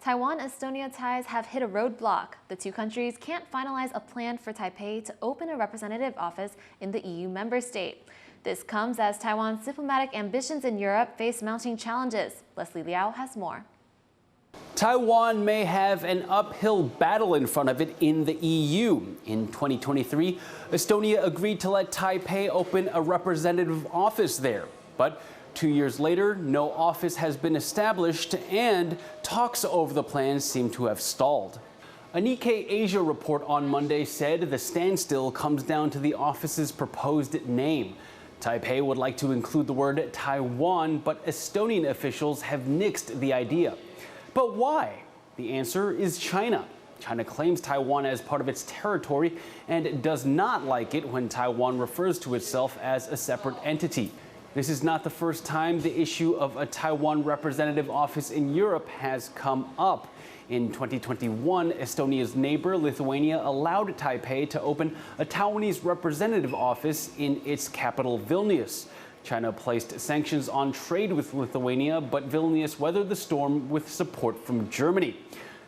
Taiwan-Estonia ties have hit a roadblock. The two countries can't finalize a plan for Taipei to open a representative office in the EU member state. This comes as Taiwan's diplomatic ambitions in Europe face mounting challenges. Leslie Liao has more. Taiwan may have an uphill battle in front of it in the EU. In 2023, Estonia agreed to let Taipei open a representative office there. But 2 years later, no office has been established, and talks over the plans seem to have stalled. A Nikkei Asia report on Monday said the standstill comes down to the office's proposed name. Taipei would like to include the word Taiwan, but Estonian officials have nixed the idea. But why? The answer is China. China claims Taiwan as part of its territory and does not like it when Taiwan refers to itself as a separate entity. This is not the first time the issue of a Taiwan representative office in Europe has come up. In 2021, Estonia's neighbor, Lithuania, allowed Taipei to open a Taiwanese representative office in its capital, Vilnius. China placed sanctions on trade with Lithuania, but Vilnius weathered the storm with support from Germany.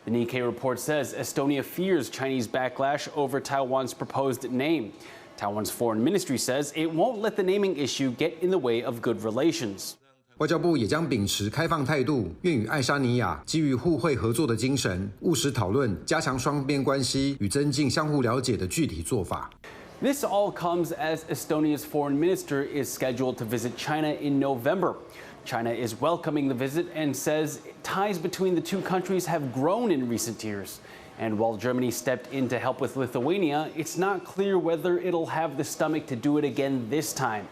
The Nikkei report says Estonia fears Chinese backlash over Taiwan's proposed name. Taiwan's foreign ministry says it won't let the naming issue get in the way of good relations. 外交部也将秉持开放态度，愿与爱沙尼亚基于互惠合作的精神，务实讨论加强双边关系与增进相互了解的具体做法。 This all comes as Estonia's foreign minister is scheduled to visit China in November. China is welcoming the visit and says ties between the two countries have grown in recent years. And while Germany stepped in to help with Lithuania, it's not clear whether it'll have the stomach to do it again this time.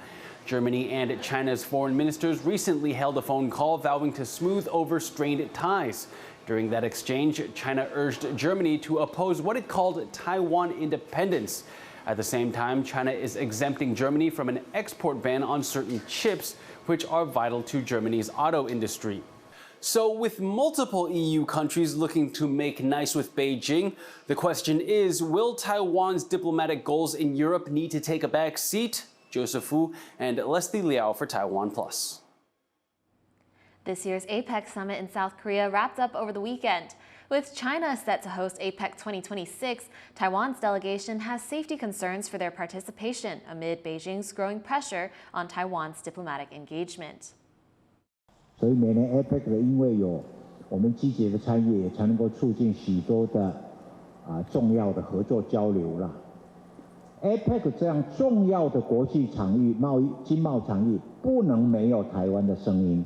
Germany and China's foreign ministers recently held a phone call vowing to smooth over strained ties. During that exchange, China urged Germany to oppose what it called Taiwan independence. At the same time, China is exempting Germany from an export ban on certain chips, which are vital to Germany's auto industry. So with multiple EU countries looking to make nice with Beijing, the question is, will Taiwan's diplomatic goals in Europe need to take a back seat? Joseph Wu and Leslie Liao for TaiwanPlus. This year's APEC summit in South Korea wrapped up over the weekend. With China set to host APEC 2026, Taiwan's delegation has safety concerns for their participation amid Beijing's growing pressure on Taiwan's diplomatic engagement. 所以每年 APEC 的因为有我们积极的参与，也才能够促进许多的重要的合作交流啦。APEC 这样重要的国际场域、经贸场域，不能没有台湾的声音。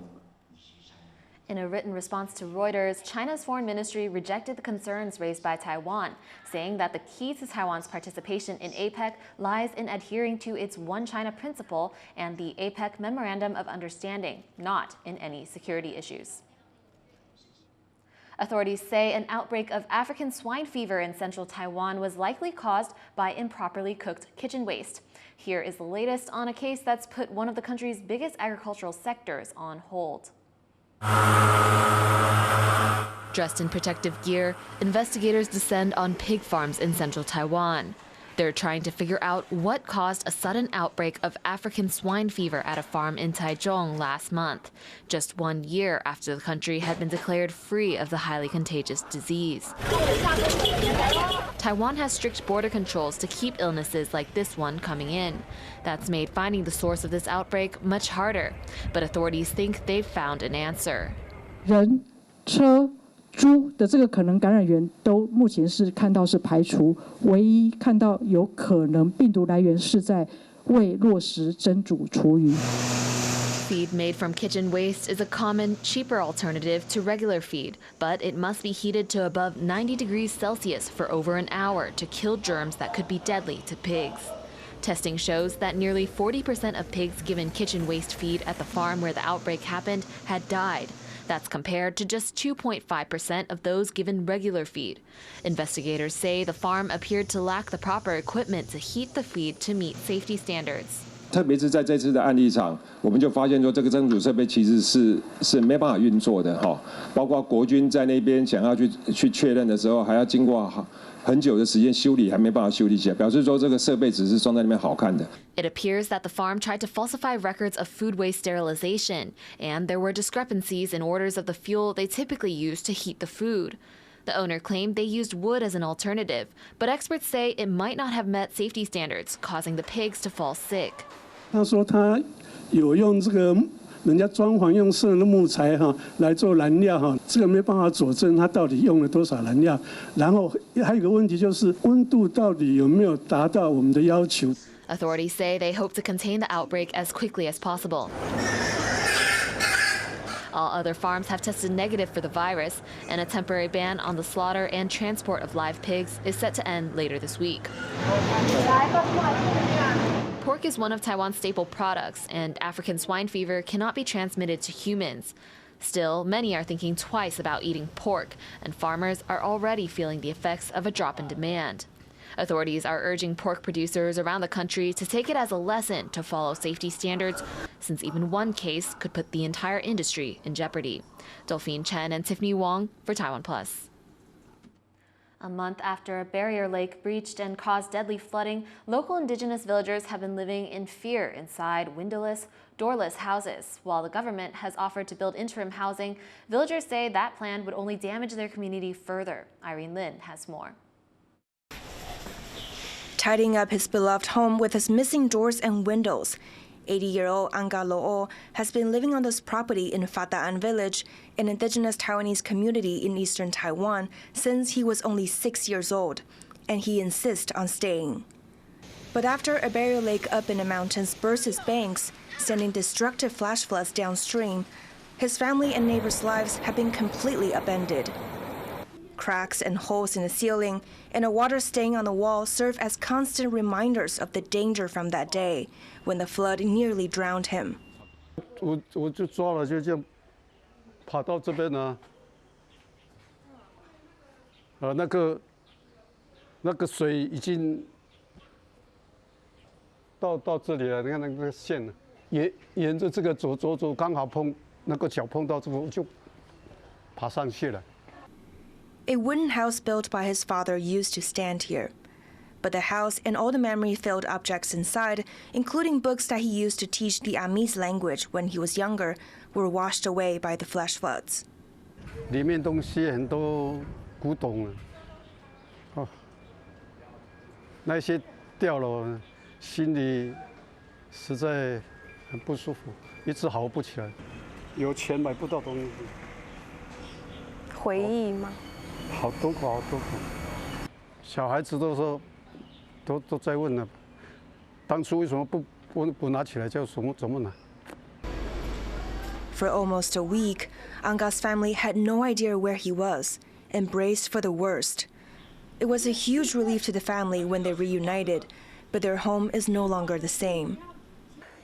In a written response to Reuters, China's foreign ministry rejected the concerns raised by Taiwan, saying that the key to Taiwan's participation in APEC lies in adhering to its One China principle and the APEC Memorandum of Understanding, not in any security issues. Authorities say an outbreak of African swine fever in central Taiwan was likely caused by improperly cooked kitchen waste. Here is the latest on a case that's put one of the country's biggest agricultural sectors on hold. Dressed in protective gear, investigators descend on pig farms in central Taiwan. They're trying to figure out what caused a sudden outbreak of African swine fever at a farm in Taichung last month, just 1 year after the country had been declared free of the highly contagious disease. Taiwan has strict border controls to keep illnesses like this one coming in. That's made finding the source of this outbreak much harder, but authorities think they've found an answer. 人、车、猪的这个可能感染源都目前是看到是排除，唯一看到有可能病毒来源是在喂落食蒸煮厨余。 Feed made from kitchen waste is a common, cheaper alternative to regular feed, but it must be heated to above 90 degrees Celsius for over an hour to kill germs that could be deadly to pigs. Testing shows that nearly 40% of pigs given kitchen waste feed at the farm where the outbreak happened had died. That's compared to just 2.5% of those given regular feed. Investigators say the farm appeared to lack the proper equipment to heat the feed to meet safety standards. 特别是在这次的案例上，我们就发现说，这个蒸煮设备其实是没办法运作的哈。包括国军在那边想要去确认的时候，还要经过很久的时间修理，还没办法修理起来，表示说这个设备只是装在那边好看的。It appears that the farm tried to falsify records of food waste sterilization, and there were discrepancies in orders of the fuel they typically use to heat the food. The owner claimed they used wood as an alternative, but experts say it might not have met safety standards, causing the pigs to fall sick. 他说他有用这个人家装潢用剩的木材来做燃料这个没办法佐证他到底用了多少燃料。然后还有一个问题就是温度到底有没有达到我们的要求。Authorities say they hope to contain the outbreak as quickly as possible. All other farms have tested negative for the virus, and a temporary ban on the slaughter and transport of live pigs is set to end later this week. Pork is one of Taiwan's staple products, and African swine fever cannot be transmitted to humans. Still, many are thinking twice about eating pork, and farmers are already feeling the effects of a drop in demand. Authorities are urging pork producers around the country to take it as a lesson to follow safety standards, since even one case could put the entire industry in jeopardy. Delphine Chen and Tiffany Wong for TaiwanPlus. A month after a barrier lake breached and caused deadly flooding, local Indigenous villagers have been living in fear inside windowless, doorless houses. While the government has offered to build interim housing, villagers say that plan would only damage their community further. Irene Lin has more. Tidying up his beloved home with his missing doors and windows, 80-year-old Anga Lo'o has been living on this property in Fata'an village, an indigenous Taiwanese community in eastern Taiwan, since he was only 6 years old, and he insists on staying. But after a barrier lake up in the mountains burst his banks, sending destructive flash floods downstream, his family and neighbors' lives have been completely upended. Cracks and holes in the ceiling and a water stain on the wall serve as constant reminders of the danger from that day when the flood nearly drowned him. 我就抓了，就这样跑到这边呢。那个水已经到这里了，你看那个线，沿着这个走，刚好那个脚碰到这个，我就爬上去了。 A wooden house built by his father used to stand here. But the house and all the memory-filled objects inside, including books that he used to teach the Amis language when he was younger, were washed away by the flash floods. 里面东西很多古董了，那些掉了，心里实在很不舒服，一直好不起来。有钱买不到东西。回忆吗？ 好多个，小孩子都说，都在问了，当初为什么不拿起来，叫怎么拿？ For almost a week, Anga's family had no idea where he was and braced for the worst. It was a huge relief to the family when they reunited, but their home is no longer the same.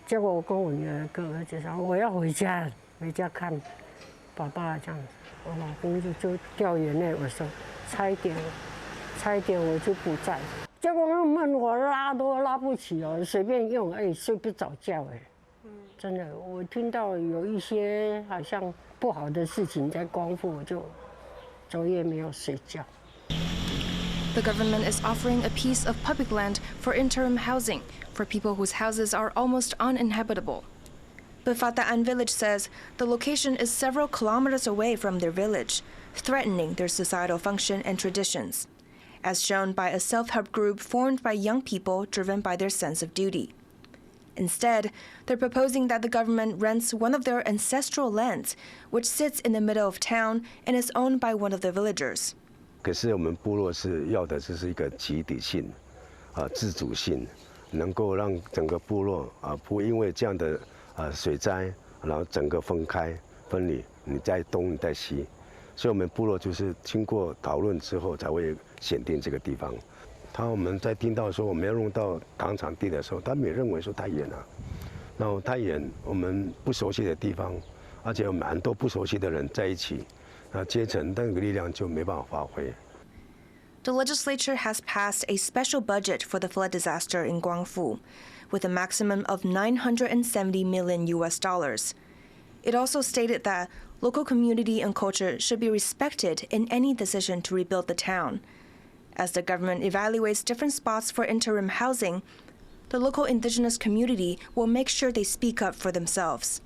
结果我跟我女儿跟儿子说，我要回家看爸爸这样子。 我老公就掉眼泪，我说差一点我就不在。结果那门我拉都拉不起哦，随便用，睡不着觉哎。真的，我听到有一些好像不好的事情在光复，我就昨夜没有睡觉。 The government is offering a piece of public land for interim housing for people whose houses are almost uninhabitable. But Fata'an village says the location is several kilometers away from their village, threatening their societal function and traditions, as shown by a self-help group formed by young people driven by their sense of duty. Instead, they're proposing that the government rents one of their ancestral lands, which sits in the middle of town and is owned by one of the villagers. 可是我们部落是要的，这是一个集体性，自主性，能够让整个部落不因为这样的。 水灾，然后整个分离，你在东，你在西，所以我们部落就是经过讨论之后才会选定这个地方。我们在听到说我们要用到港场地的时候，他们也认为说太远了，然后太远，我们不熟悉的地方，而且有蛮多不熟悉的人在一起，阶层那个力量就没办法发挥。The legislature has passed a special budget for the flood disaster in Guangfu, with a maximum of $970 million. It also stated that local community and culture should be respected in any decision to rebuild the town. As the government evaluates different spots for interim housing, the local indigenous community will make sure they speak up for themselves.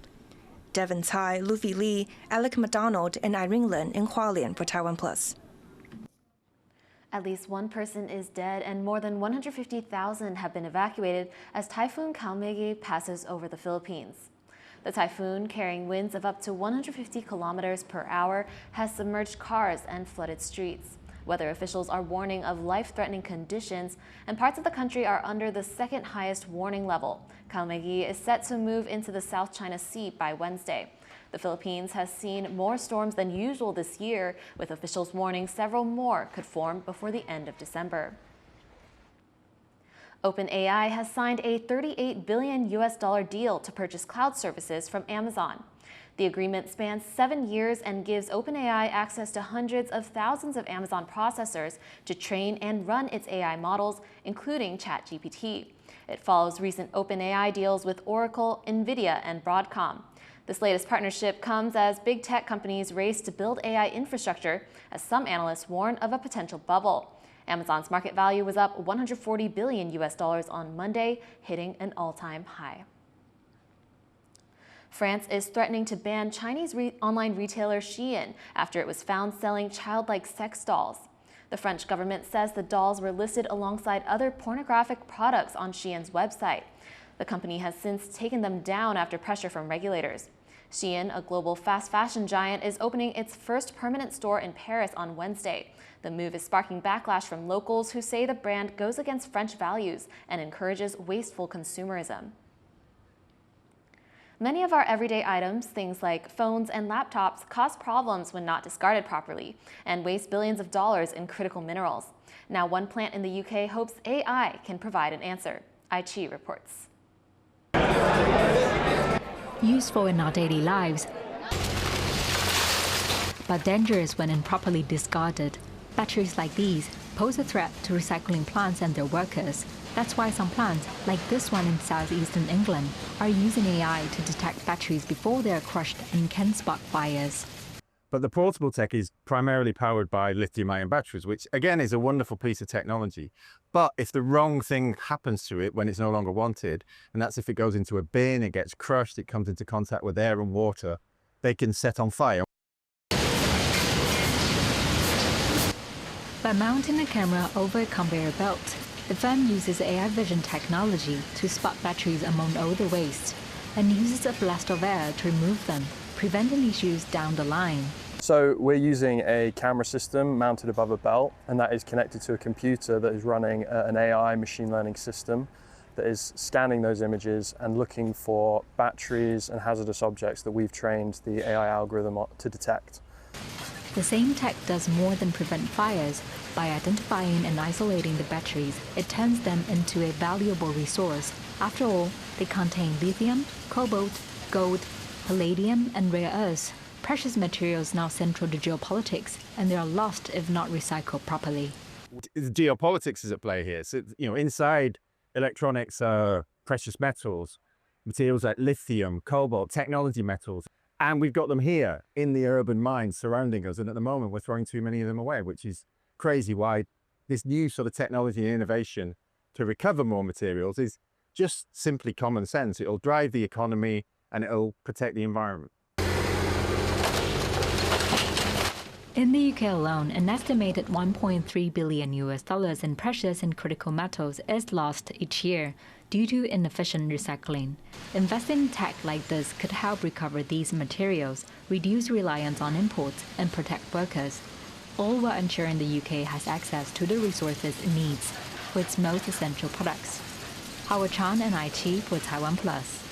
Devin Tsai, Luffy Lee, Alec McDonald, and Irene Lin in Hualien for TaiwanPlus. At least one person is dead and more than 150,000 have been evacuated as Typhoon Kalmaegi passes over the Philippines. The typhoon, carrying winds of up to 150 kilometers per hour, has submerged cars and flooded streets. Weather officials are warning of life-threatening conditions, and parts of the country are under the second highest warning level. Kalmaegi is set to move into the South China Sea by Wednesday. The Philippines has seen more storms than usual this year, with officials warning several more could form before the end of December. OpenAI has signed a $38 billion deal to purchase cloud services from Amazon. The agreement spans 7 years and gives OpenAI access to hundreds of thousands of Amazon processors to train and run its AI models, including ChatGPT. It follows recent OpenAI deals with Oracle, NVIDIA, and Broadcom. This latest partnership comes as big tech companies race to build AI infrastructure, as some analysts warn of a potential bubble. Amazon's market value was up $140 billion on Monday, hitting an all-time high. France is threatening to ban Chinese online retailer Shein after it was found selling childlike sex dolls. The French government says the dolls were listed alongside other pornographic products on Shein's website. The company has since taken them down after pressure from regulators. Shein, a global fast fashion giant, is opening its first permanent store in Paris on Wednesday. The move is sparking backlash from locals who say the brand goes against French values and encourages wasteful consumerism. Many of our everyday items, things like phones and laptops, cause problems when not discarded properly and waste billions of dollars in critical minerals. Now, one plant in the UK hopes AI can provide an answer. Aichi reports. Useful in our daily lives, but dangerous when improperly discarded. Batteries like these pose a threat to recycling plants and their workers. That's why some plants, like this one in southeastern England, are using AI to detect batteries before they are crushed and can spark fires. But the portable tech is primarily powered by lithium-ion batteries, which again is a wonderful piece of technology. But if the wrong thing happens to it when it's no longer wanted, and that's if it goes into a bin, it gets crushed, it comes into contact with air and water, they can set on fire. By mounting a camera over a conveyor belt, the firm uses AI vision technology to spot batteries among all the waste and uses a blast of air to remove them, preventing issues down the line. So we're using a camera system mounted above a belt, and that is connected to a computer that is running an AI machine learning system that is scanning those images and looking for batteries and hazardous objects that we've trained the AI algorithm to detect. The same tech does more than prevent fires. By identifying and isolating the batteries, it turns them into a valuable resource. After all, they contain lithium, cobalt, gold, palladium, and rare earths, precious materials now central to geopolitics, and they are lost if not recycled properly. Geopolitics is at play here. So, inside electronics are precious metals, materials like lithium, cobalt, technology metals. And we've got them here in the urban mines surrounding us. And at the moment, we're throwing too many of them away, which is crazy. Why this new sort of technology and innovation to recover more materials is just simply common sense. It'll drive the economy and it'll protect the environment. In the UK alone, an estimated $1.3 billion in precious and critical metals is lost each year due to inefficient recycling. Investing in tech like this could help recover these materials, reduce reliance on imports, and protect workers, all while ensuring the UK has access to the resources it needs for its most essential products. Howard Chan and Aichi for TaiwanPlus.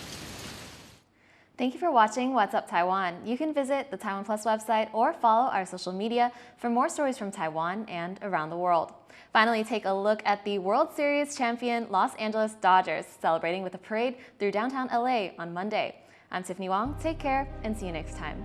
Thank you for watching What's Up Taiwan. You can visit the TaiwanPlus website or follow our social media for more stories from Taiwan and around the world. Finally, take a look at the World Series champion Los Angeles Dodgers celebrating with a parade through downtown LA on Monday. I'm Tiffany Wong. Take care and see you next time.